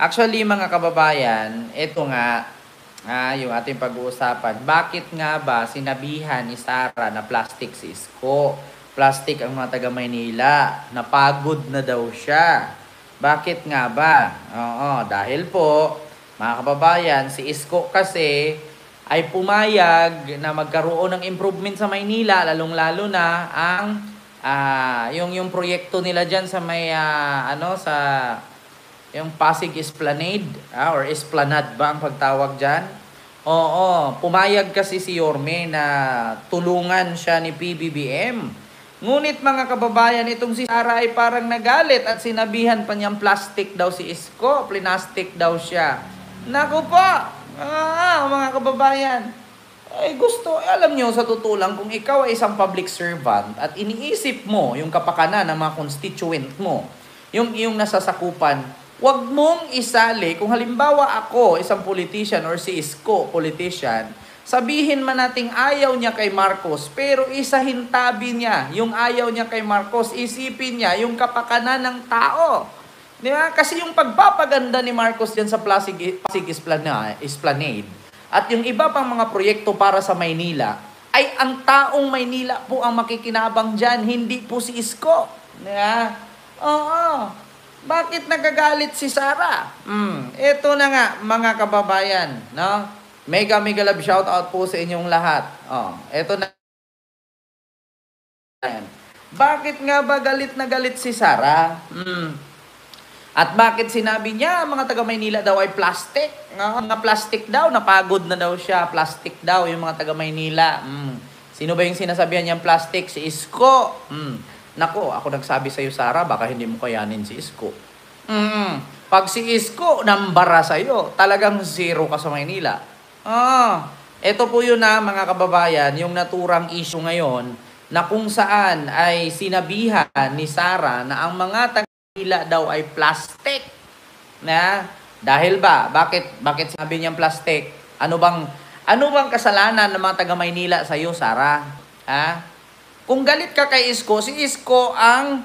Actually, mga kababayan, ito nga, yung ating pag-uusapan. Bakit nga ba sinabihan ni Sarah na plastic si Isko? Plastic ang mga taga Maynila. Napagod na daw siya. Bakit nga ba? Oo, dahil po, mga kababayan, si Isko kasi ay pumayag na magkaroon ng improvement sa Maynila, lalong-lalo na ang yung proyekto nila diyan sa may sa yung Pasig Esplanade, or Esplanade ba ang pagtawag dyan? Oo, pumayag kasi si Yorme na tulungan siya ni PBBM. Ngunit mga kababayan, itong si Sara ay parang nagalit at sinabihan pa niyang plastic daw si Isko, plastic daw siya. Naku po, mga kababayan, ay gusto, alam nyo sa totoo lang, kung ikaw ay isang public servant at iniisip mo yung kapakanan ng mga constituent mo, yung iyong nasasakupan, wag mong isali, kung halimbawa ako, isang politician or si Isko, politician, sabihin man nating ayaw niya kay Marcos, pero isahin tabi niya yung ayaw niya kay Marcos, isipin niya yung kapakanan ng tao. Di ba? Kasi yung pagpapaganda ni Marcos dyan sa Pasig Esplanade, at yung iba pang mga proyekto para sa Maynila, ay ang taong Maynila po ang makikinabang dyan, hindi po si Isko. Yeah. Oo. Bakit nagagalit si Sara? Ito na nga, mga kababayan. No? Mega love shout out po sa inyong lahat. Ito na. Bakit nga ba galit na galit si Sara? At bakit sinabi niya, mga taga Maynila daw ay plastic? Mga plastic daw, napagod na daw siya. Plastic daw yung mga taga Maynila. Sino ba yung sinasabihan niyang plastic? Si Isko. Nako, ako nagsabi sa'yo, Sara, baka hindi mo kayanin si Isko. Pag si Isko nambara sa'yo, talagang zero ka sa Maynila. Ito po yun mga kababayan, yung naturang issue ngayon, na kung saan ay sinabihan ni Sara na ang mga taga Maynila daw ay plastic. Na dahil ba bakit sabi niyang plastic? Ano bang kasalanan ng mga taga Maynila sa iyo, Sara? Kung galit ka kay Isko, si Isko ang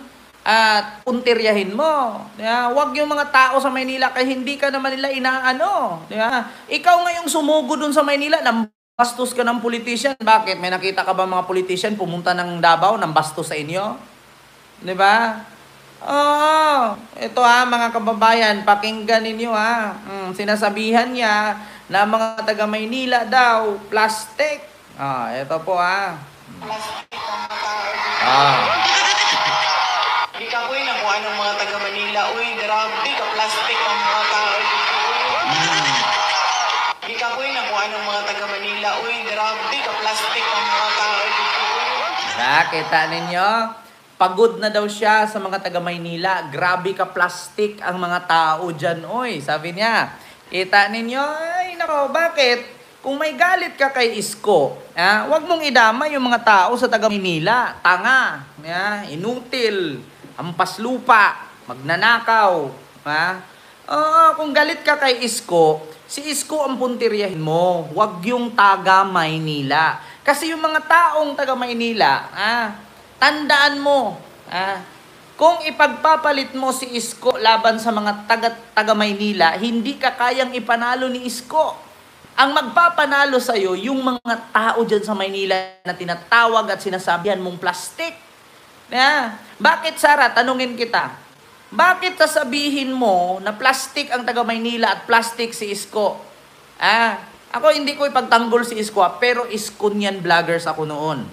puntiryahin mo. Wag yung mga tao sa Maynila kay hindi ka naman nila inaano. Ikaw ngayong sumugo dun sa Maynila, nang bastos ka ng politician. Bakit? May nakita ka ba mga politician pumunta ng Davao nang bastos sa inyo? Di ba? Ito mga kababayan, pakinggan ninyo sinasabihan niya na mga taga Maynila daw, plastic. Ito po Plastic ang mga tao. Di ka po na kung anong mga taga Manila. Uy, grabe ka, plastic ang mga tao dito. Di ka po na kung anong mga taga Manila. Uy, grabe ka, plastic ang mga tao dito. Kita ninyo? Pagod na daw siya sa mga taga Maynila. Grabe ka plastic ang mga tao dyan, oy. Sabi niya. Kita ninyo? Ay, nako, bakit? Kung may galit ka kay Isko, wag mong idama yung mga tao sa taga Maynila. Tanga, inutil, hampas lupa, magnanakaw. Kung galit ka kay Isko, si Isko ang puntiryahin mo. Wag yung taga Maynila. Kasi yung mga taong taga Maynila, tandaan mo, kung ipagpapalit mo si Isko laban sa mga taga Maynila, hindi ka kayang ipanalo ni Isko. Ang magpapanalo sa'yo, yung mga tao dyan sa Maynila na tinatawag at sinasabihan mong plastic. Bakit, Sara? Tanungin kita. Bakit sasabihin mo na plastic ang taga Maynila at plastic si Isko? Ako hindi ko ipagtanggol si Isko, pero Isko niyan vloggers ako noon.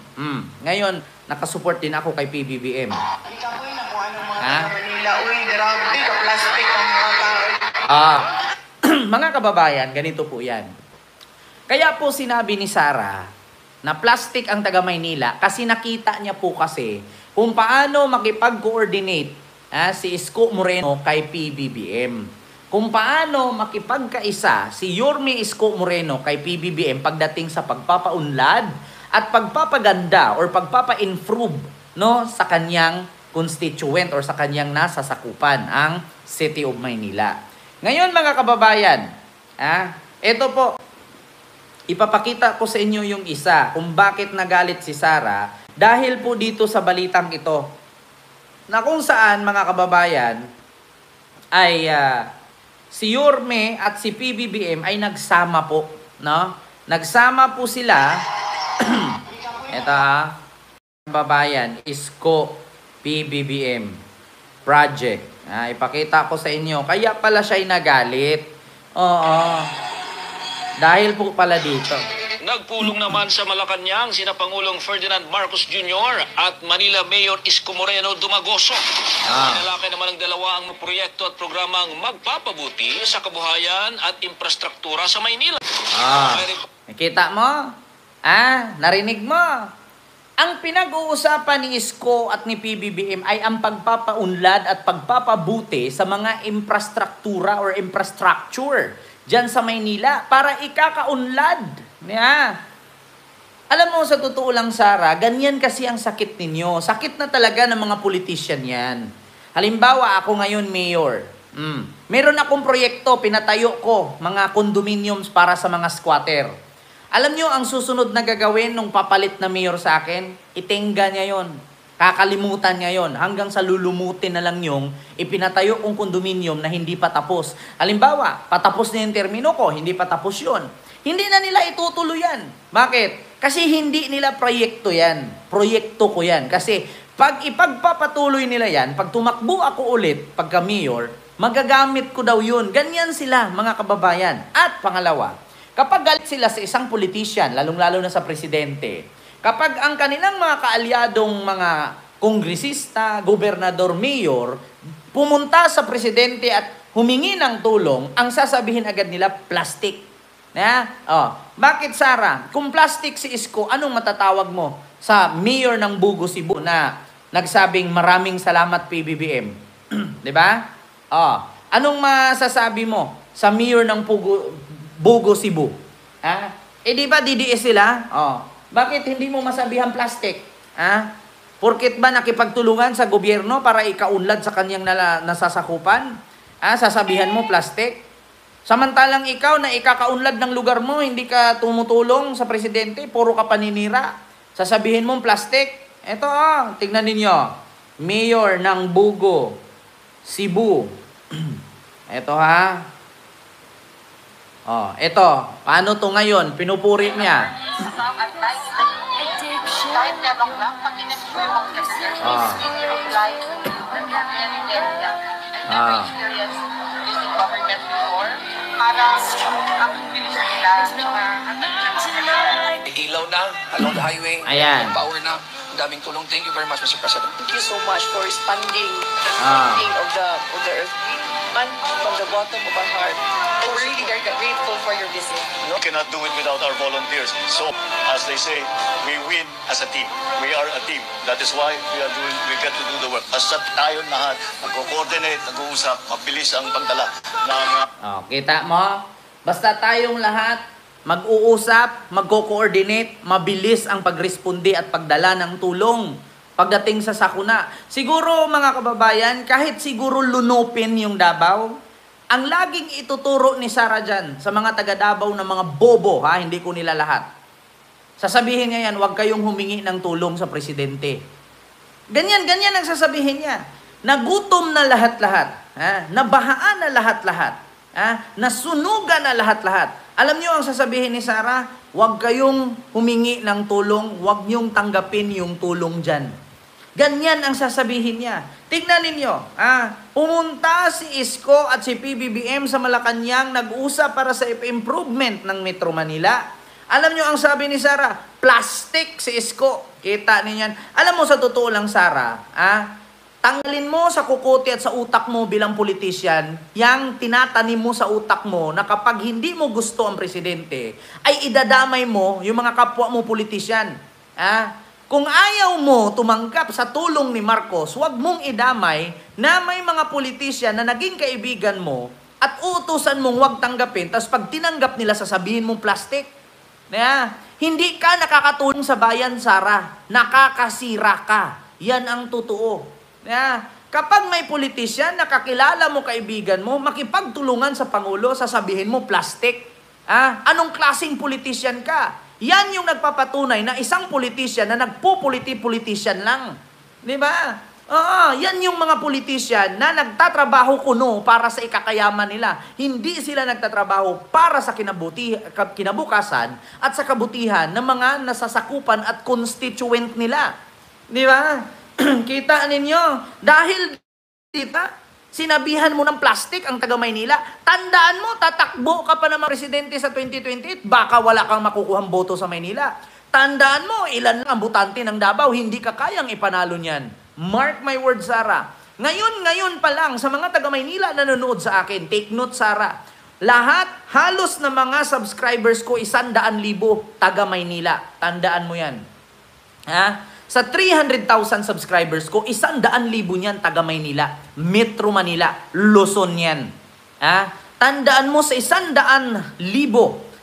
Ngayon, nakasupport din ako kay PBBM. Di ka po na kung anong mga taga Manila. Uy, grabe ka, plastic ang mga tao. Mga kababayan, ganito po yan. Kaya po sinabi ni Sara na plastic ang taga Maynila kasi nakita niya po kasi kung paano makipag-coordinate si Isko Moreno kay PBBM. Kung paano makipagkaisa si Yorme Isko Moreno kay PBBM pagdating sa pagpapaunlad at pagpapaganda or pagpapa-improve sa kanyang constituent or sa kanyang nasasakupan, ang City of Maynila. Ngayon mga kababayan, ito po, ipapakita ko sa inyo yung isa kung bakit nagalit si Sara dahil po dito sa balitang ito na kung saan mga kababayan ay si Yorme at si PBBM ay nagsama po, no? Nagsama po sila. Ito babayan, Isko PBBM project. Ipakita ko sa inyo. Kaya pala siya'y nagalit. Oo. Dahil po pala dito. Nagpulong naman sa Malacanang sina Pangulong Ferdinand Marcos Jr. at Manila Mayor Isko Moreno Dumagoso. Inalakay naman ng dalawa ang proyekto at programang magpapabuti sa kabuhayan at infrastruktura sa Maynila. Nakita mo? Narinig mo? Ang pinag-uusapan ni Isko at ni PBBM ay ang pagpapaunlad at pagpapabuti sa mga infrastruktura or infrastructure dyan sa Maynila para ikakaunlad. Alam mo, sa totoo lang, Sarah, ganyan kasi ang sakit ninyo. Sakit na talaga ng mga politician yan. Halimbawa, ako ngayon mayor. Meron akong proyekto, pinatayo ko, mga condominiums para sa mga squatter. Alam nyo, ang susunod na gagawin nung papalit na mayor sa akin, itenga niya yon. Kakalimutan niya yon. Hanggang sa lulumutin na lang yung ipinatayo kong condominium na hindi pa tapos. Halimbawa, patapos na yung termino ko, hindi pa tapos yun. Hindi na nila itutuloy yan. Bakit? Kasi hindi nila proyekto yan. Proyekto ko yan. Kasi pag ipagpapatuloy nila yan, pag tumakbo ako ulit, pagka mayor, magagamit ko daw yun. Ganyan sila, mga kababayan. At pangalawa, kapag galit sila sa isang politician, lalong-lalo na sa presidente, kapag ang kanilang mga kaalyadong mga kongresista, gobernador, mayor, pumunta sa presidente at humingi ng tulong, ang sasabihin agad nila, plastic. Bakit, Sarah? Kung plastic si Isko, anong matatawag mo sa mayor ng Bugo, Cebu na nagsabing maraming salamat PBBM? Di ba? Anong masasabi mo sa mayor ng Bugo, Cebu? Di ba DDS sila? Bakit hindi mo masabihan plastic? Porket ba nakipagtulungan sa gobyerno para ikaunlad sa kanyang nasasakupan? Sasabihan mo plastic? Samantalang ikaw na ikakaunlad ng lugar mo, hindi ka tumutulong sa presidente, puro ka paninira. Sasabihin mo plastic? Ito tignan ninyo. Mayor ng Bugo, Cebu. Ito ito. Paano to ngayon? Pinupuri niya. Ilaw na, along the highway, Ayan. power na. Daming tulong. Thank you very much, Mr. President. Thank you so much for responding of the earthquake. Man, from the bottom of our heart, we're really very grateful for your visit. We cannot do it without our volunteers. So, as they say, we win as a team. We are a team. That is why we get to do the work. Basta tayo lahat, nag-coordinate, nag-uusap, mabilis ang pagdala ng... Kita mo? Basta tayong lahat, mag-uusap, magko-coordinate, mabilis ang pagresponde at pagdala ng tulong pagdating sa sakuna. Siguro, mga kababayan, kahit siguro lunupin yung Davao, ang laging ituturo ni Sarah dyan sa mga taga-Davao na mga bobo, hindi ko nila lahat. Sasabihin niya yan, huwag kayong humingi ng tulong sa presidente. Ganyan ang sasabihin niya. Nagutom na lahat-lahat. Nabahaan na lahat-lahat. Nasunugan na lahat-lahat. Alam niyo ang sasabihin ni Sarah, huwag kayong humingi ng tulong, huwag niyong tanggapin yung tulong dyan. Ganyan ang sasabihin niya. Tignan ninyo, pumunta si Isko at si PBBM sa Malacanang, nag-usap para sa improvement ng Metro Manila. Alam niyo ang sabi ni Sarah, plastic si Isko. Kita niyo yan. Alam mo sa totoo lang, Sarah, tanggalin mo sa kukote at sa utak mo bilang politician, yang tinatanim mo sa utak mo na kapag hindi mo gusto ang presidente, ay idadamay mo yung mga kapwa mo politician. Kung ayaw mo tumanggap sa tulong ni Marcos, huwag mong idamay na may mga politician na naging kaibigan mo at uutusan mong huwag tanggapin, tapos pag tinanggap nila, sasabihin mong plastic. Hindi ka nakakatulong sa bayan, Sarah. Nakakasira ka. Yan ang totoo. Kapag may politician, nakakilala mo, kaibigan mo, makipagtulungan sa Pangulo, sasabihin mo plastic. Anong klaseng politician ka? Yan yung nagpapatunay na isang politician na nagpupuliti-politician lang. Di ba? Yan yung mga politician na nagtatrabaho kuno para sa ikakayaman nila. Hindi sila nagtatrabaho para sa kinabukasan at sa kabutihan ng mga nasasakupan at constituent nila. Di ba? Kita ninyo, dahil sinabihan mo ng plastic ang taga Maynila, tandaan mo, tatakbo ka pa naman presidente sa 2028, baka wala kang makukuhang boto sa Maynila. Tandaan mo, ilan lang ang butante ng Davao, hindi ka kayang ipanalo niyan. Mark my word, Sarah. Ngayon pa lang, sa mga taga Maynila na nanonood sa akin, take note, Sarah. Lahat, halos na mga subscribers ko, 100,000 taga Maynila. Tandaan mo yan. Sa 300,000 subscribers ko, 100,000 niyan taga Maynila. Metro Manila, Luzon yan. Tandaan mo sa 100,000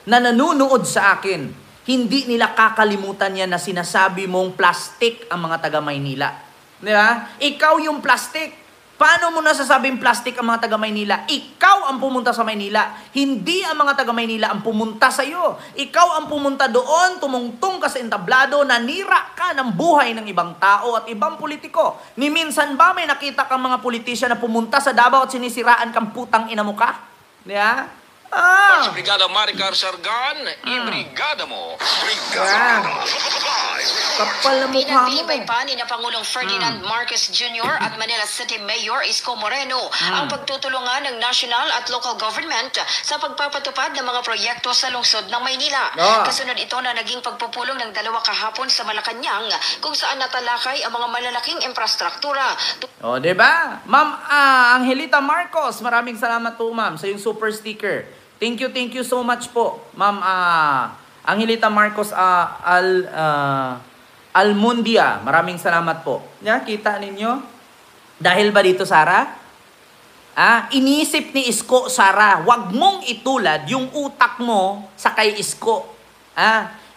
na nanonood sa akin, hindi nila kakalimutan yan na sinasabi mong plastic ang mga taga Maynila. Di ba? Ikaw yung plastic. Paano mo nasasabing plastic ang mga taga Maynila? Ikaw ang pumunta sa Maynila. Hindi ang mga taga Maynila ang pumunta sa iyo. Ikaw ang pumunta doon, tumungtong ka sa entablado, nanira ka ng buhay ng ibang tao at ibang politiko. Ni minsan ba may nakita kang mga politisyan na pumunta sa Davao at sinisiraan kang putang ina mo ka? Di ba? Sa Brigada Maricar Sargan, ibrigada mo. Brigada mo. Kapal na mukha mo. Pinagpilipay pa ni na Pangulong Ferdinand Marcos Jr. at Manila City Mayor Isko Moreno ang pagtutulungan ng national at local government sa pagpapatupad ng mga proyekto sa lungsod ng Maynila. Kasunod ito na naging pagpupulong ng dalawa kahapon sa Malacanang kung saan natalakay ang mga malalaking infrastruktura. O, diba? Ma'am Angelita Marcos, maraming salamat po, ma'am, sa yung super sticker. Thank you so much po, Ma'am Angelita Marcos Almundia. Maraming salamat po. Kita ninyo? Dahil ba dito, Sarah? Inisip ni Isko, Sarah, wag mong itulad yung utak mo sa kay Isko.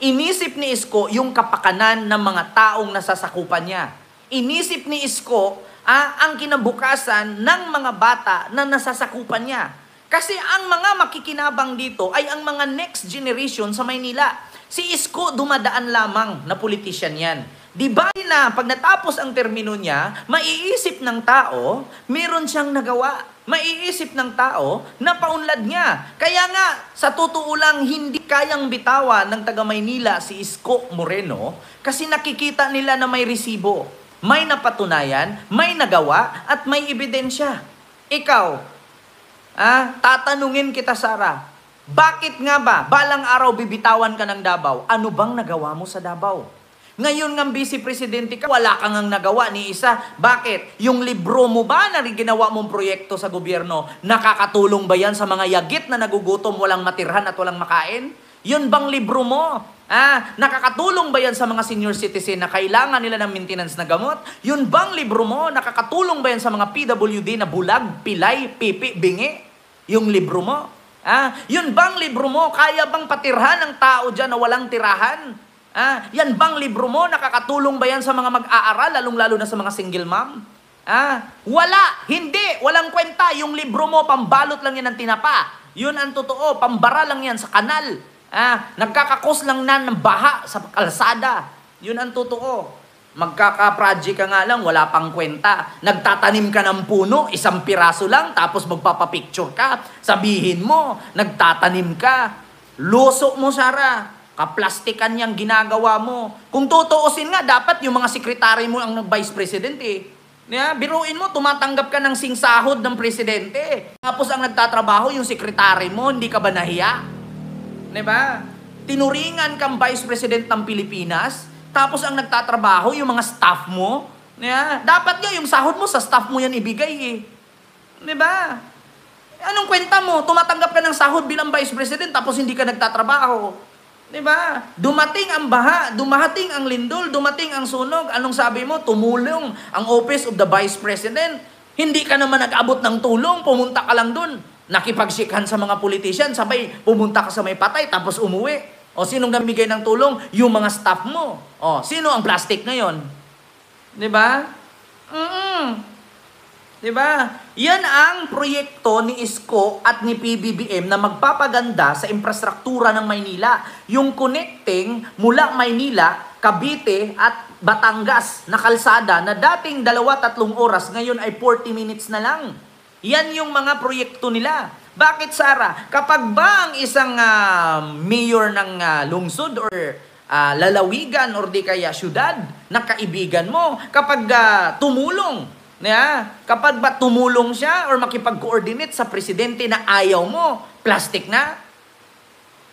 Inisip ni Isko yung kapakanan ng mga taong nasasakupan niya. Inisip ni Isko ang kinabukasan ng mga bata na nasasakupan niya. Kasi ang mga makikinabang dito ay ang mga next generation sa Maynila. Si Isko dumadaan lamang na politician yan. Di ba na pag natapos ang termino niya, maiisip ng tao, meron siyang nagawa. Maiisip ng tao na paunlad niya. Kaya nga, sa totoo lang, hindi kayang bitawan ng taga Maynila si Isko Moreno kasi nakikita nila na may resibo, may napatunayan, may nagawa, at may ebidensya. Ikaw, tatanungin kita, Sarah, bakit nga ba balang araw bibitawan ka ng Davao? Ano bang nagawa mo sa Davao? Ngayon nga vice presidente ka, wala kang ang nagawa ni isa. Bakit? Yung libro mo ba na ginawa mong proyekto sa gobyerno, nakakatulong ba yan sa mga yagit na nagugutom, walang matirhan at walang makain? Yun bang libro mo? Nakakatulong ba yan sa mga senior citizen na kailangan nila ng maintenance na gamot? Yun bang libro mo? Nakakatulong ba yan sa mga PWD na bulag, pilay, pipi, bingi? Yung libro mo? Yun bang libro mo? Kaya bang patirhan ng tao dyan na walang tirahan? Yan bang libro mo? Nakakatulong ba yan sa mga mag-aaral, lalong-lalo na sa mga single mom? Wala! Hindi! Walang kwenta! Yung libro mo, pambalot lang yan ng tinapa. Yun ang totoo. Pambara lang yan sa kanal. Nagkakakos lang na ng baha sa kalsada. Yun ang totoo. Magkaka-project ka nga lang, wala pang kwenta. Nagtatanim ka ng puno, 1 piraso lang, tapos magpapapicture ka. Sabihin mo, nagtatanim ka. Luso mo, Sarah. Kaplastikan niyang ginagawa mo. Kung tutuusin nga, dapat yung mga sekretary mo ang vice president eh. Biruin mo, tumatanggap ka ng singsahod ng presidente. Tapos ang nagtatrabaho, yung sekretary mo, hindi ka ba nahiya? Diba? Tinuringan kang vice president ng Pilipinas, tapos ang nagtatrabaho, yung mga staff mo, dapat nga yung sahod mo sa staff mo yan ibigay eh. Diba? Anong kwenta mo? Tumatanggap ka ng sahod bilang vice president, tapos hindi ka nagtatrabaho. Diba? Dumating ang baha, dumating ang lindol, dumating ang sunog. Anong sabi mo? Tumulong ang office of the vice president. Hindi ka naman nag-abot ng tulong, pumunta ka lang dun. Nakipagsikan sa mga politician, sabay pumunta ka sa may patay, tapos umuwi. O sinong namigay ng tulong? Yung mga staff mo. O sino ang plastic ngayon? Diba? 'Di ba? Yan ang proyekto ni Isko at ni PBBM na magpapaganda sa infrastruktura ng Maynila. Yung connecting mula Maynila, Cavite at Batangas na kalsada na dating 2-3 oras, ngayon ay 40 minutes na lang. Yan yung mga proyekto nila. Bakit, Sara? Kapag ba ang isang mayor ng lungsod or lalawigan or di kaya syudad na kaibigan mo, kapag tumulong, kapag ba tumulong siya or makipag-coordinate sa presidente na ayaw mo, plastic na?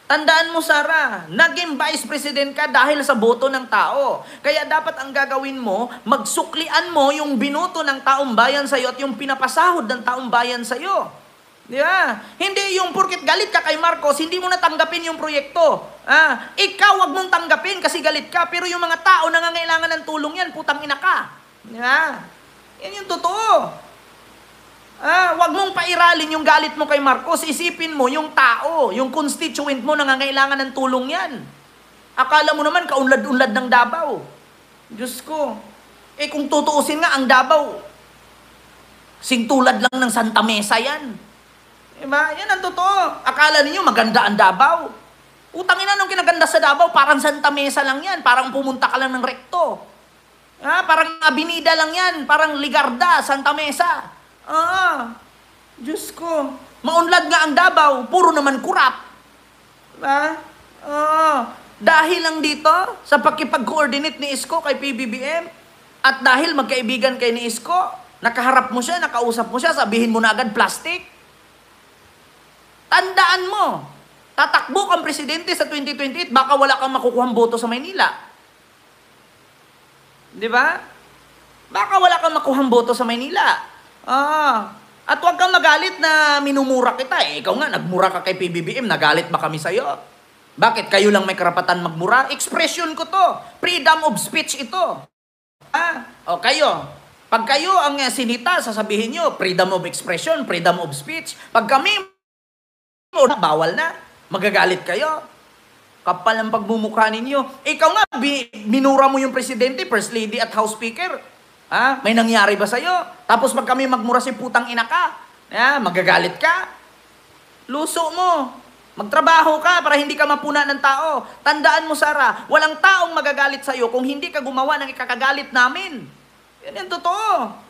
Tandaan mo, Sara, naging vice president ka dahil sa boto ng tao. Kaya dapat ang gagawin mo, magsuklian mo yung binoto ng taong bayan sa'yo at yung pinapasahod ng taong bayan sa'yo. Di ba? Hindi yung porkit galit ka kay Marcos, hindi mo natanggapin yung proyekto. Ikaw wag mong tanggapin kasi galit ka, pero yung mga tao nangangailangan ng tulong yan, putang ina ka. Di ba? Yan yung totoo. Wag mong pairalin yung galit mo kay Marcos. Isipin mo yung tao, yung constituent mo nangangailangan ng tulong yan. Akala mo naman kaunlad-unlad ng Davao. Diyos ko. Kung tutuusin nga ang Davao, singtulad lang ng Santa Mesa yan. Diba? Yan ang totoo. Akala niyo maganda ang Davao. Utangin na nung kinaganda sa Davao, parang Santa Mesa lang yan. Parang pumunta ka lang ng rekto. Parang Abinida lang yan. Parang Ligarda, Santa Mesa. Diyos ko. Maunlad nga ang Davao, puro naman kurap. Dahil lang dito, sa pakipag-coordinate ni Isko kay PBBM, at dahil magkaibigan kay ni Isko, nakaharap mo siya, nakausap mo siya, sabihin mo na agad plastic. Tandaan mo, tatakbo kang presidente sa 2028, baka wala kang makukuhang boto sa Maynila. Di ba? Baka wala kang makuhang boto sa Maynila. At huwag kang magalit na minumura kita. Ikaw nga, nagmura ka kay PBBM, nagalit ba kami sa'yo? Bakit? Kayo lang may karapatan magmura? Expression ko to. Freedom of speech ito. Kayo. Pag kayo ang sinita, sasabihin nyo, freedom of expression, freedom of speech. Pag kami, bawal na. Magagalit kayo. Kapal ang pagmumukha ninyo. Ikaw nga, minura mo yung presidente, first lady at house speaker. May nangyari ba sa'yo? Tapos pag kami magmura si putang ina ka, magagalit ka? Luso mo. Magtrabaho ka para hindi ka mapuna ng tao. Tandaan mo, Sara, walang taong magagalit sa'yo kung hindi ka gumawa ng ikakagalit namin. Yan yung totoo.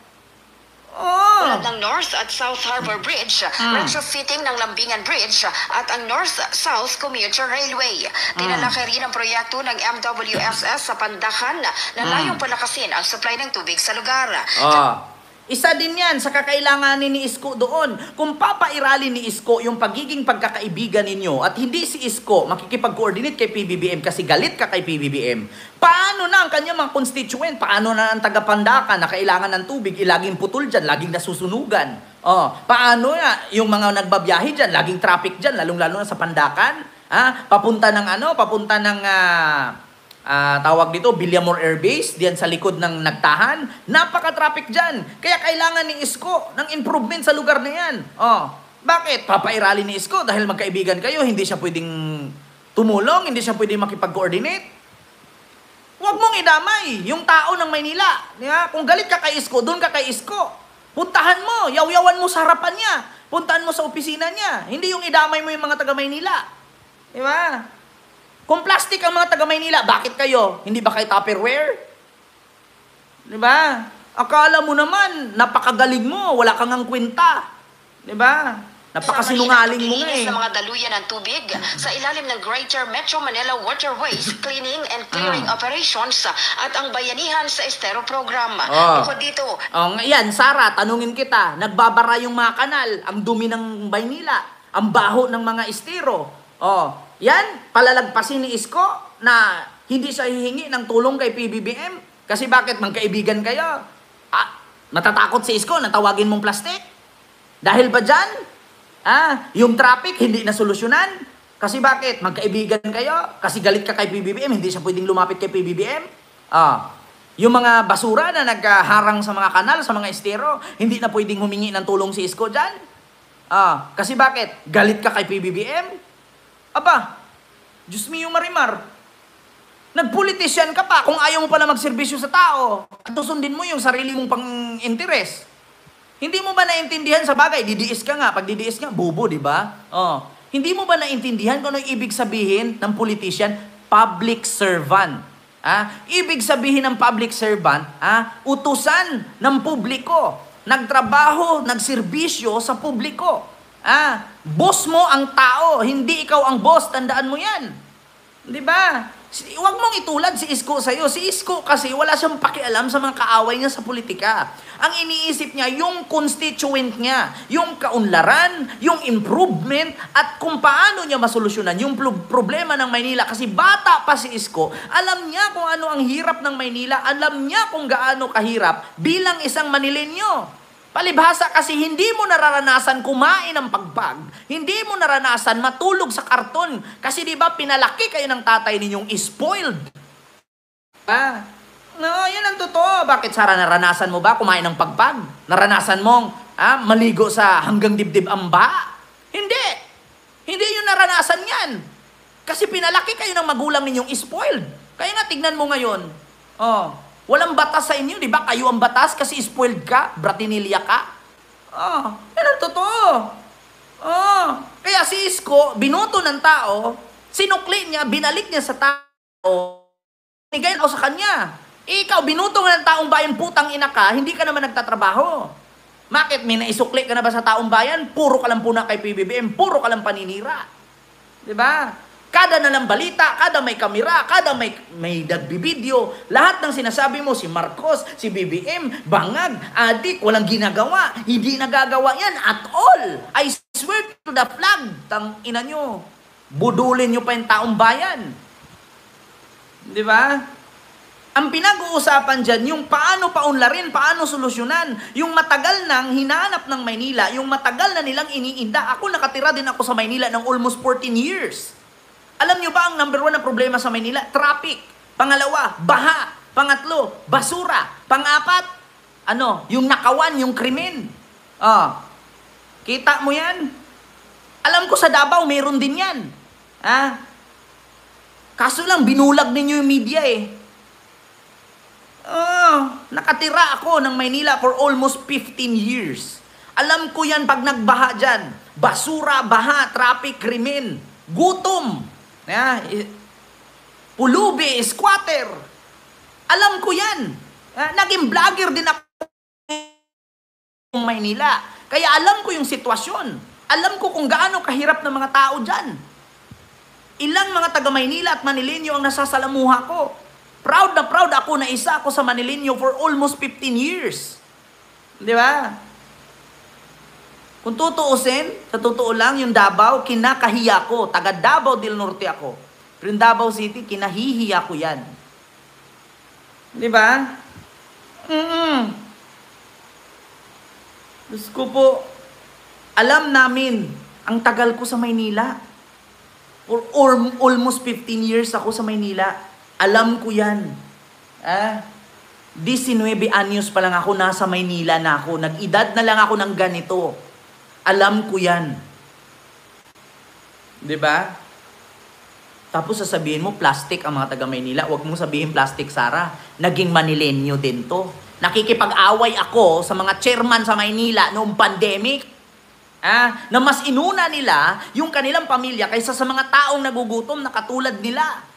Tulad ng North at South Harbor Bridge, retrofitting ng Lambingan Bridge at ang North-South Commuter Railway. Tinalaki rin ang proyekto ng MWSS sa Pandakan na layong palakasin ang supply ng tubig sa lugar. Isa din yan sa kakailanganin ni Isko doon. Kung papairalin ni Isko yung pagiging pagkakaibigan ninyo at hindi si Isko makikipag-coordinate kay PBBM kasi galit ka kay PBBM, paano na ang kanyang mga constituent? Paano na ang taga-Pandakan na kailangan ng tubig, laging putol dyan, laging nasusunugan? Paano na yung mga nagbabiyahe dyan, laging traffic dyan, lalong-lalo na sa Pandakan? Papunta ng tawag dito, Villamor Air Base, diyan sa likod ng Nagtahan. Napaka-traffic dyan. Kaya kailangan ni Isko ng improvement sa lugar na yan. Bakit? Papairali ni Isko dahil magkaibigan kayo, hindi siya pwedeng tumulong, hindi siya pwedeng makipag-coordinate. Huwag mong idamay yung tao ng Maynila. Kung galit ka kay Isko, doon ka kay Isko. Puntahan mo, yaw-yawan mo sa harapan niya. Puntahan mo sa opisina niya. Hindi yung idamay mo yung mga taga-Maynila. Di ba? Kung plastic ang mga taga-Maynila, bakit kayo? Hindi ba kayo Tupperware? Di ba? Akala mo naman, napakagaling mo, wala kang ang kwenta. Di ba? Napakasinungaling mo nga eh. Sa mga daluyan ng tubig sa ilalim ng Greater Metro Manila Waterways Cleaning and Clearing Operations at ang Bayanihan sa Estero Program. Bukod dito, yan, Sara, tanungin kita, nagbabara yung mga kanal, ang dumi ng Maynila, ang baho ng mga estero. Yan, palalagpasin ni Isko na hindi siya hihingi ng tulong kay PBBM. Kasi bakit? Magkaibigan kayo. Matatakot si Isko na tawagin mong plastic? Dahil ba dyan? Yung traffic hindi na solusyonan? Kasi bakit? Magkaibigan kayo? Kasi galit ka kay PBBM, hindi siya pwedeng lumapit kay PBBM? Yung mga basura na nagharang sa mga kanal, sa mga estero, hindi na pwedeng humingi ng tulong si Isko dyan? Kasi bakit? Galit ka kay PBBM? Diyos mio Marimar, nagpolitisyan ka pa kung ayaw mo pala magserbisyo sa tao at susundin mo yung sarili mong pang-interes. Hindi mo ba naintindihan sa bagay? Didiis ka nga. Pag didiis ka, bubo, di ba? Oh. Hindi mo ba naintindihan kung ano yung ibig sabihin ng politician? Public servant. Ibig sabihin ng public servant, utusan ng publiko. Nagtrabaho, nagserbisyo sa publiko. Boss mo ang tao, hindi ikaw ang boss. Tandaan mo yan. Di ba? Huwag mong itulad si Isko sa'yo. Si Isko kasi wala siyang pakialam sa mga kaaway niya sa politika. Ang iniisip niya, yung constituent niya, yung kaunlaran, yung improvement, at kung paano niya masolusyonan yung problema ng Maynila. Kasi bata pa si Isko, alam niya kung ano ang hirap ng Maynila, alam niya kung gaano kahirap bilang isang Manilenyo. Palibhasa kasi hindi mo nararanasan kumain ng pagpag. Hindi mo naranasan matulog sa karton. Kasi di ba pinalaki kayo ng tatay ninyong spoiled? No, yan ang totoo. Bakit Sara, naranasan mo ba kumain ng pagpag? Naranasan mong maligo sa hanggang dibdib ang ba? Hindi. Hindi yung naranasan yan. Kasi pinalaki kayo ng magulang ninyong spoiled. Kaya nga tignan mo ngayon. Walang batas sa inyo, di ba? Kayo ang batas kasi spoiled ka, bratinilya ka. Yan ang totoo. Kaya si Isko, binuto ng tao, sinukli niya, binalik niya sa tao, nigay ako sa kanya. Ikaw, binuto ng taong bayan, putang ina ka, hindi ka naman nagtatrabaho. Bakit? May naisukli ka na ba sa taong bayan? Puro ka lang puna kay PBBM, puro ka lang paninira. Di ba? Kada na lang balita, kada may kamera, kada may nagbibideo, lahat ng sinasabi mo, si Marcos, si BBM, bangag, adik, walang ginagawa. Hindi nagagawa yan at all. I swear to the flag, tang ina nyo, budulin nyo pa yung taong bayan. Di ba? Ang pinag-uusapan dyan, yung paano paunlarin, paano solusyonan, yung matagal nang hinanap ng Maynila, yung matagal na nilang iniinda. Ako, nakatira din ako sa Maynila ng almost 14 years. Alam nyo ba ang number 1 na problema sa Maynila? Traffic. Pangalawa, baha. Pangatlo, basura. Pangapat, yung nakawan, yung krimen. Kita mo yan? Alam ko sa Davao, meron din yan. Kaso lang, binulag ninyo yung media eh. Nakatira ako ng Maynila for almost 15 years. Alam ko yan pag nagbaha dyan. Basura, baha, traffic, krimen, gutom. Pulubi, squatter. Alam ko yan. Naging vlogger din ako ng Maynila. Kaya alam ko yung sitwasyon. Alam ko kung gaano kahirap ng mga tao dyan. Ilang mga taga Maynila at Manileño ang nasasalamuha ko. Proud na proud ako na isa ako sa Manileño for almost 15 years. Di ba? Kung tutuusin, sa totoo lang, yung Davao, kinakahiya ko. Taga Davao del Norte ako. Pero yung Davao City, kinahihiya ko yan. Di ba? Diyos ko po, alam namin, ang tagal ko sa Maynila. For almost 15 years ako sa Maynila. Alam ko yan. 19 anyos pa lang ako, nasa Maynila na ako. Nag-edad na lang ako ng ganito. Alam ko yan. Diba? Tapos sasabihin mo, plastic ang mga taga Maynila. Huwag mong sabihin plastic, Sara. Naging Manilenyo din to. Nakikipag-away ako sa mga chairman sa Maynila noong pandemic. Na mas inuna nila yung kanilang pamilya kaysa sa mga taong nagugutom na katulad nila.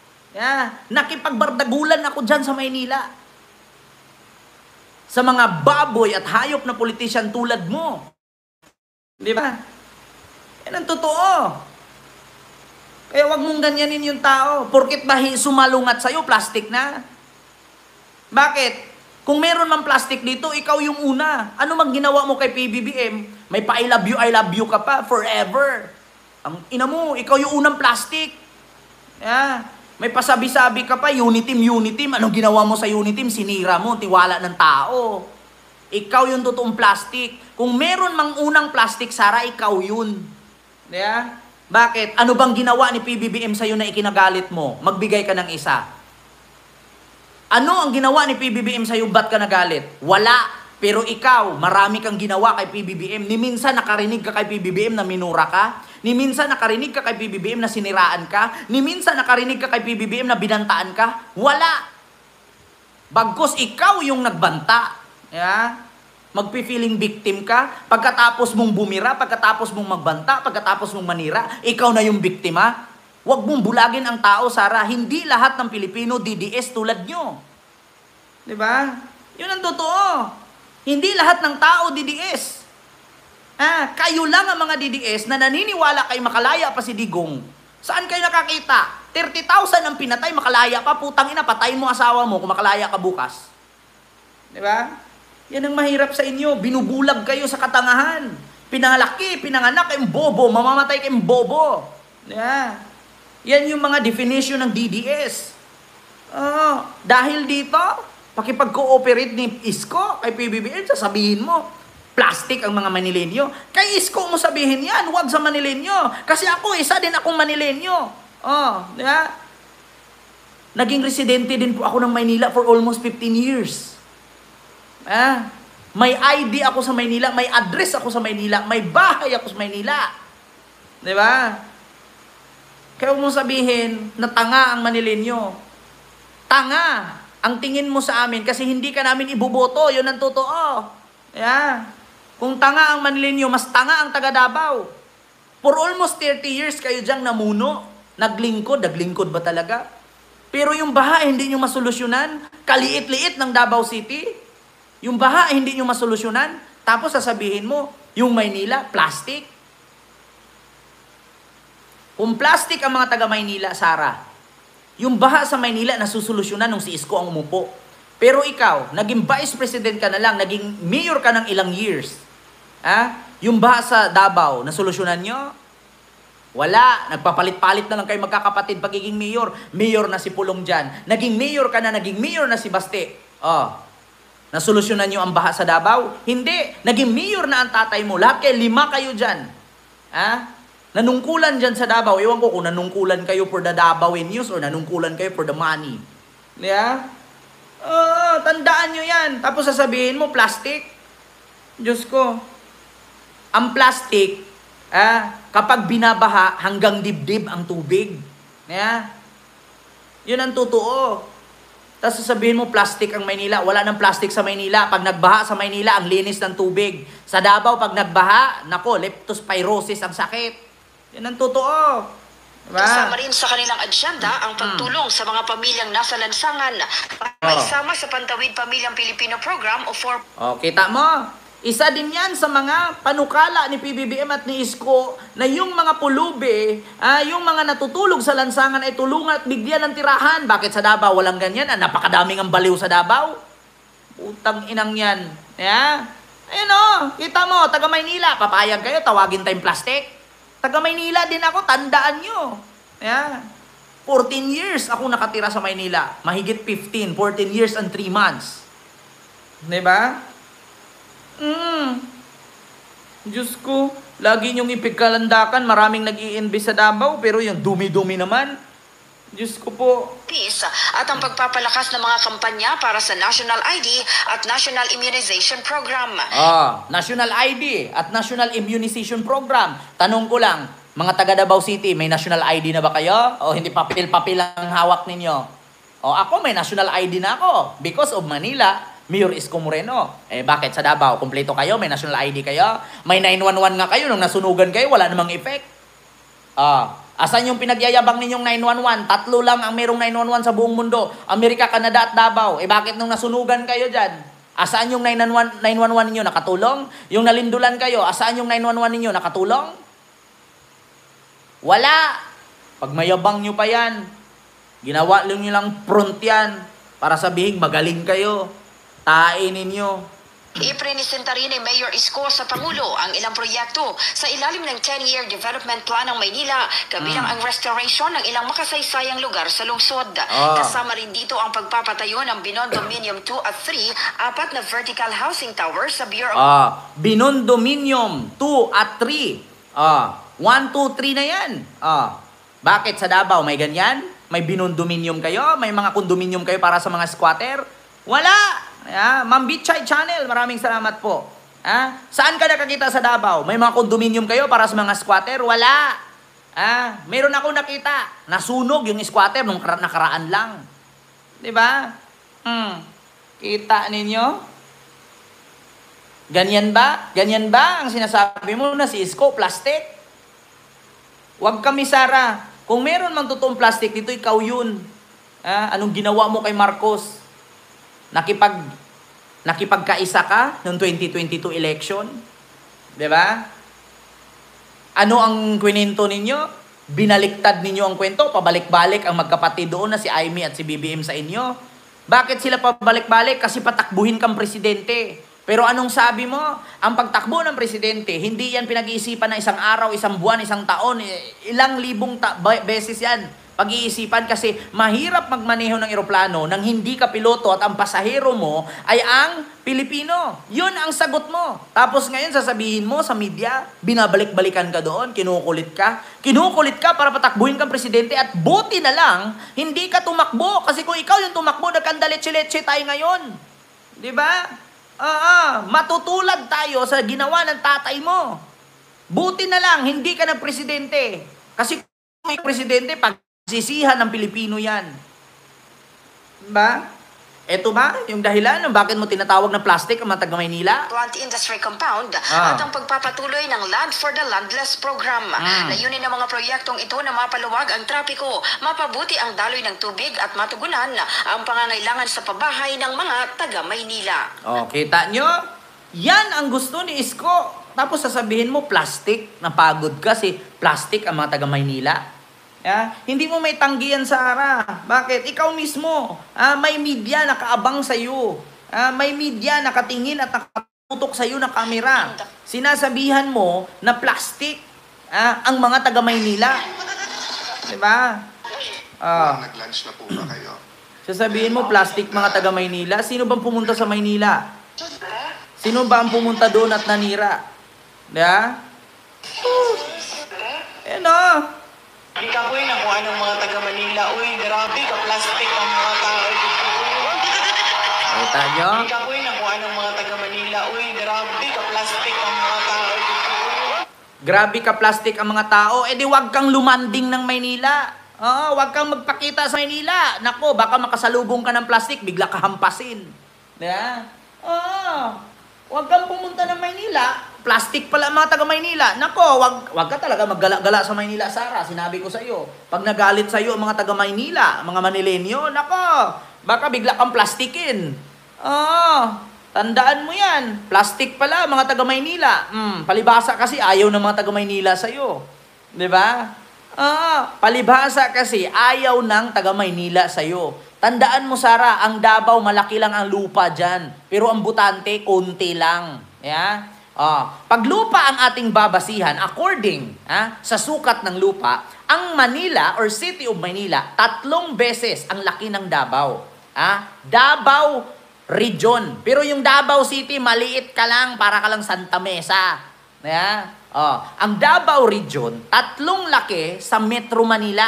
Nakipagbardagulan ako dyan sa Maynila. Sa mga baboy at hayop na politician tulad mo. Di ba? Yan ang totoo. Kaya wag mong ganyanin yung tao. Porkit ba sumalungat sa'yo, plastic na? Bakit? Kung meron mang plastic dito, ikaw yung una. Ano mang ginawa mo kay PBBM? May pa I love you ka pa, forever. Ang ina mo, ikaw yung unang plastic. May pasabi-sabi ka pa, Uniteam. Anong ginawa mo sa Uniteam? Sinira mo, tiwala ng tao. Ikaw yung totoong plastic. Kung meron mang unang plastic, Sara, ikaw yun. Yeah? Bakit? Ano bang ginawa ni PBBM sa'yo na ikinagalit mo? Magbigay ka ng isa. Ano ang ginawa ni PBBM sa'yo? Ba't ka nagalit? Wala. Pero ikaw, marami kang ginawa kay PBBM. Ni minsan nakarinig ka kay PBBM na minura ka. Ni minsan nakarinig ka kay PBBM na siniraan ka. Ni minsan nakarinig ka kay PBBM na binantaan ka. Wala. Bagkus ikaw yung nagbanta. Yeah? Magpi-feeling victim ka, pagkatapos mong bumira, pagkatapos mong magbanta, pagkatapos mong manira, ikaw na yung biktima. Huwag mong bulagin ang tao, Sarah. Hindi lahat ng Pilipino DDS tulad nyo. Diba? Yun ang totoo. Hindi lahat ng tao DDS. Kayo lang ang mga DDS na naniniwala kay makalaya pa si Digong. Saan kayo nakakita? 30,000 ang pinatay, makalaya pa, putang ina, patayin mo asawa mo kung makalaya ka bukas. Diba? Yan ang mahirap sa inyo. Binubulag kayo sa katangahan. Pinangalaki, pinanganak kayong bobo, mamamatay kayong bobo. Yeah. Yan yung mga definition ng DDS. Dahil dito, pakipag-cooperate ni Isko kay PBBM, sasabihin mo, plastic ang mga Manilenyo. Kay Isko mo sabihin yan, huwag sa Manilenyo. Kasi ako, isa din akong Manilenyo. Diba? Naging residente din po ako ng Maynila for almost 15 years. May ID ako sa Maynila, may address ako sa Maynila, may bahay ako sa Maynila. Diba? Kaya huwag mong sabihin na tanga ang Manilenyo. Tanga ang tingin mo sa amin kasi hindi ka namin ibuboto. Yun ang totoo. Yeah. Kung tanga ang Manilenyo, mas tanga ang taga Davao. For almost 30 years kayo diyang namuno. Naglingkod ba talaga? Pero yung baha, hindi nyo masolusyonan. Kaliit-liit ng Davao City. Yung baha, hindi nyo masolusyonan. Tapos sasabihin mo, yung Maynila, plastic. Kung plastic ang mga taga Maynila, Sarah, yung baha sa Maynila, nasusolusyonan nung si Isko ang umupo. Pero ikaw, naging vice president ka na lang, naging mayor ka ng ilang years. Yung baha sa Davao, nasolusyonan nyo? Wala. Nagpapalit-palit na lang kayo magkakapatid pagiging mayor. Mayor na si Pulong dyan. Naging mayor ka na, naging mayor na si Baste. Nasolusyonan nyo ang baha sa Davao? Hindi. Naging mayor na ang tatay mo. Lahat kayo, 5 kayo dyan. Nanungkulan dyan sa Davao. Ewan ko kung nanungkulan kayo for the Davaoenos or nanungkulan kayo for the money. Yeah? Tandaan nyo yan. Tapos sasabihin mo, plastic. Diyos ko. Ang plastic, kapag binabaha, hanggang dibdib ang tubig. Yeah? Yun ang totoo. Tapos sasabihin mo, plastic ang Maynila. Wala nang plastic sa Maynila. Pag nagbaha sa Maynila, ang linis ng tubig. Sa Davao, pag nagbaha, nako, leptospirosis ang sakit. Yan ang totoo. Diba? Kasama rin sa kanilang adyenda ang pagtulong sa mga pamilyang nasa lansangan para isama sa Pantawid Pamilyang Pilipino Program o for... Kita mo? Isa din yan sa mga panukala ni PBBM at ni Isko na yung mga pulubi, yung mga natutulog sa lansangan ay tulungan at bigyan ng tirahan. Bakit sa Davao walang ganyan? Napakadaming ang baliw sa Davao. Utang inang yan. Yeah? Ayun kita mo, taga Maynila, papayag kayo, tawagin tayong plastic. Taga Maynila din ako, tandaan nyo. Yeah. 14 years ako nakatira sa Maynila. Mahigit 14 years and 3 months. Diba? Diyos ko, lagi nyong ipigkalandakan, maraming nag-i-invest sa Davao, pero yung dumi-dumi naman. Diyos ko po. Peace at ang pagpapalakas ng mga kampanya para sa National ID at National Immunization Program. National ID at National Immunization Program. Tanong ko lang, mga taga Davao City, may National ID na ba kayo? O hindi papel-papel ang hawak ninyo? Ako may National ID na ako because of Manila. Mayor Isko Moreno. Bakit sa Davao? Kompleto kayo? May National ID kayo? May 911 nga kayo nung nasunugan kayo, wala namang effect. Asan yung pinagyayabang ninyong 911? 3 lang ang merong 911 sa buong mundo. Amerika, Canada at Davao. Bakit nung nasunugan kayo dyan? Asaan yung 911 ninyo nakatulong? Yung nalindulan kayo, asaan yung 911 ninyo nakatulong? Wala. Pag mayabang nyo pa yan, ginawa lang nyo lang front yan para sabihin magaling kayo. Tain ninyo. Ipresenta rin ni Mayor Isko sa Pangulo ang ilang proyekto sa ilalim ng 10-year development plan ng Maynila, kabilang ang restoration ng ilang makasaysayang lugar sa lungsod. Kasama rin dito ang pagpapatayo ng Binondominium 2 at 3, 4 na vertical housing towers sa Bureau Binondominium 2 at 3. 1, 2, 3 na yan. Bakit sa Davao may ganyan? May binondominium kayo? May mga kondominium kayo para sa mga squatter? Wala! Ma'am Bitchay Channel, maraming salamat po. Saan ka nakakita sa Davao? May mga kondominium kayo para sa mga squatter? Wala. Meron ako nakita. Nasunog yung squatter nung nakaraan lang. Diba? Kita ninyo? Ganyan ba? Ganyan ba ang sinasabi mo na si Isko plastic? Huwag kami, Sara. Kung meron mang totoong plastic dito, ikaw yun. Anong ginawa mo kay Marcos? Nakipagkaisa ka noong 2022 election? 'Di ba? Ano ang kwento ninyo? Binaliktad ninyo ang kwento, pabalik-balik ang magkapatid doon na si Amy at si BBM sa inyo. Bakit sila pabalik-balik? Kasi patakbuhin kang presidente. Pero anong sabi mo? Ang pagtakbo ng presidente, hindi yan pinag-iisipan na isang araw, isang buwan, isang taon. Ilang libong beses yan pag-iisipan kasi mahirap magmaneho ng eroplano nang hindi ka piloto at ang pasahero mo ay ang Pilipino. Yun ang sagot mo. Tapos ngayon sasabihin mo sa media, binabalik-balikan ka doon, kinukulit ka. Kinukulit ka para patakbuhin kang presidente at buti na lang, hindi ka tumakbo. Kasi kung ikaw yung tumakbo, nagkandaletse-letse tayo ngayon. Di ba? Matutulad tayo sa ginawa ng tatay mo. Buti na lang, hindi ka na presidente. Kasi kung may presidente, pagsisihan ng Pilipino yan. Diba? Ito ba yung dahilan ng bakit mo tinatawag na plastic ang mga taga-Maynila? Plant Industry Compound at ang pagpapatuloy ng Land for the Landless program. Layunin ng mga proyektong ito na mapaluwag ang trapiko, mapabuti ang daloy ng tubig at matugunan ang pangangailangan sa pabahay ng mga taga-Maynila. Kita nyo? Yan ang gusto ni Isko. Tapos sasabihin mo plastic, napagod kasi plastic ang mga taga-Maynila. Hindi mo may tanggihan, Sara. Bakit? Ikaw mismo. May media nakaabang sa'yo. May media nakatingin at nakatutok sa'yo na kamera. Sinasabihan mo na plastic ang mga taga-Maynila. Diba? Nag-lunch na po ba kayo? Sasabihin mo plastic mga taga-Maynila. Sino bang pumunta sa Maynila? Sino ba ang pumunta doon at nanira? Diba? Di ka boy na kung anong mga taga-Manila. Uy, grabe ka, plastic ang mga tao dito. Kita nyo? Di ka boy na kung anong mga taga-Manila. Uy, grabe ka, plastic ang mga tao dito. Grabe ka plastic ang mga tao. Di wag kang lumanding ng Maynila. Wag kang magpakita sa Maynila. Nako, baka makasalubong ka ng plastic, bigla ka hampasin. Diba? Wag kang pumunta ng Maynila. Plastic pala ang mga taga-Maynila. Nako, wag ka talaga maggala-gala sa Maynila, Sara. Sinabi ko sa iyo. Pag nagalit sa iyo ang mga taga-Maynila, mga Manilenyo, nako, baka bigla kang plastikin. Tandaan mo yan. Plastic pala mga taga-Maynila. Palibhasa kasi ayaw ng mga taga-Maynila sa iyo. 'Di ba? Palibhasa kasi ayaw ng taga-Maynila sa iyo. Tandaan mo, Sara, ang Davao malaki lang ang lupa diyan, pero ang butante konti lang. Pag lupa ang ating babasihan, according sa sukat ng lupa, ang Manila or City of Manila, 3 beses ang laki ng Davao. Davao Region. Pero yung Davao City, maliit ka lang, para ka lang Santa Mesa. Ang Davao Region, 3 laki sa Metro Manila.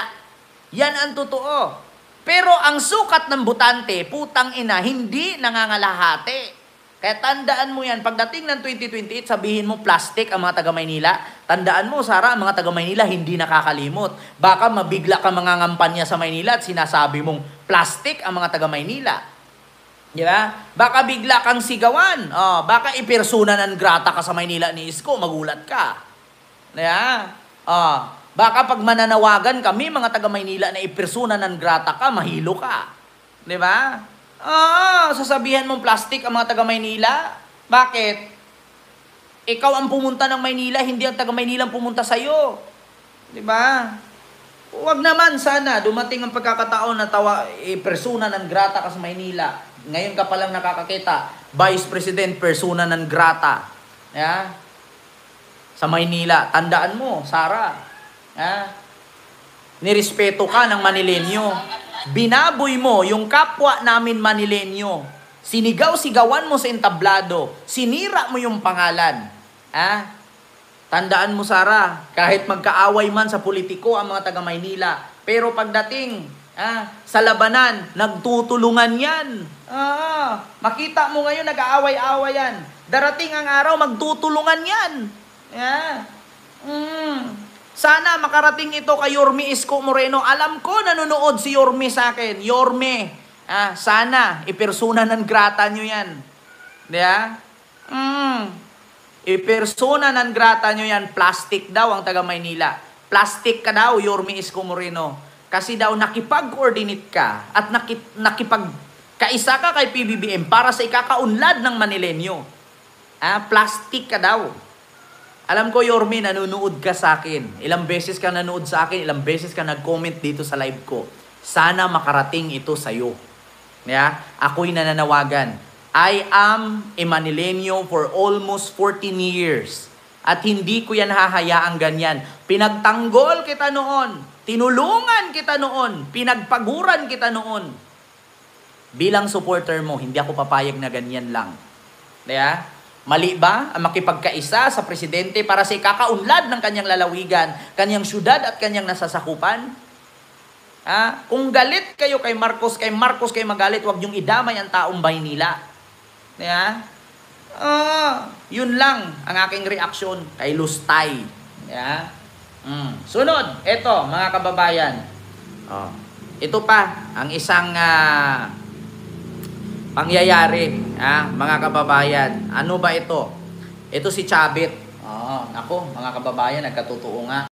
Yan ang totoo. Pero ang sukat ng butante, putang ina, hindi nangangalahati. Kaya tandaan mo yan, pagdating ng 2028, sabihin mo plastic ang mga taga-Maynila. Tandaan mo, Sara, ang mga taga-Maynila hindi nakakalimot. Baka mabigla ka mangangampanya sa Maynila at sinasabi mong plastic ang mga taga-Maynila. Diba? Baka bigla kang sigawan. Baka ipersona ng grata ka sa Maynila ni Isko, magulat ka. Diba? Baka pag mananawagan kami, mga taga-Maynila na ipersona ng grata ka, mahilo ka. Diba? Sasabihan mong plastic ang mga taga-Maynila. Bakit? Ikaw ang pumunta ng Maynila, hindi ang taga-Maynila ang pumunta sa'yo. Diba? Huwag naman sana dumating ang pagkakataon na persona ng grata ka sa Maynila. Ngayon ka palang nakakakita, Vice President, persona ng grata. Sa Maynila. Tandaan mo, Sara. Nirespeto ka ng Manilenyo. Binaboy mo yung kapwa namin Manilenyo. Sinigaw-sigawan mo sa entablado. Sinira mo yung pangalan. Tandaan mo, Sara, kahit magkaaway man sa politiko ang mga taga-Maynila, pero pagdating sa labanan, nagtutulungan yan. Makita mo ngayon, nag-aaway-aaway yan. Darating ang araw, magtutulungan yan. Sana makarating ito kay Yorme Isko Moreno. Alam ko nanonood si Yorme sa akin. Yorme, sana ipersona ng grata nyo yan. Diba? Persona non grata nyo yan, plastic daw ang taga Maynila. Plastic ka daw, Yorme Isko Moreno. Kasi daw nakipag-coordinate ka at nakipagkaisa ka kay PBBM para sa ikakaunlad ng Manilenyo. Plastic ka daw. Alam ko, Yorme, nanonood ka sa akin. Ilang beses ka nanood sa akin, ilang beses ka nag-comment dito sa live ko. Sana makarating ito sa'yo. Yeah? Ako'y nananawagan. I am a Manilenyo for almost 14 years. At hindi ko yan hahayaang ganyan. Pinagtanggol kita noon. Tinulungan kita noon. Pinagpaguran kita noon. Bilang supporter mo, hindi ako papayag na ganyan lang. Yeah? Mali ba ang makipagkaisa sa presidente para sa ikakaunlad ng kanyang lalawigan, kanyang syudad at kanyang nasasakupan? Kung galit kayo kay Marcos kayo magalit, huwag niyong idamay ang taong Maynila. Yeah? Yun lang ang aking reaksyon kay Lustay. Yeah? Sunod, ito mga kababayan. Ito pa ang isang pangyayari, mga kababayan. Ano ba ito? Ito si Chavit. Ako, mga kababayan, nagkatotoo nga.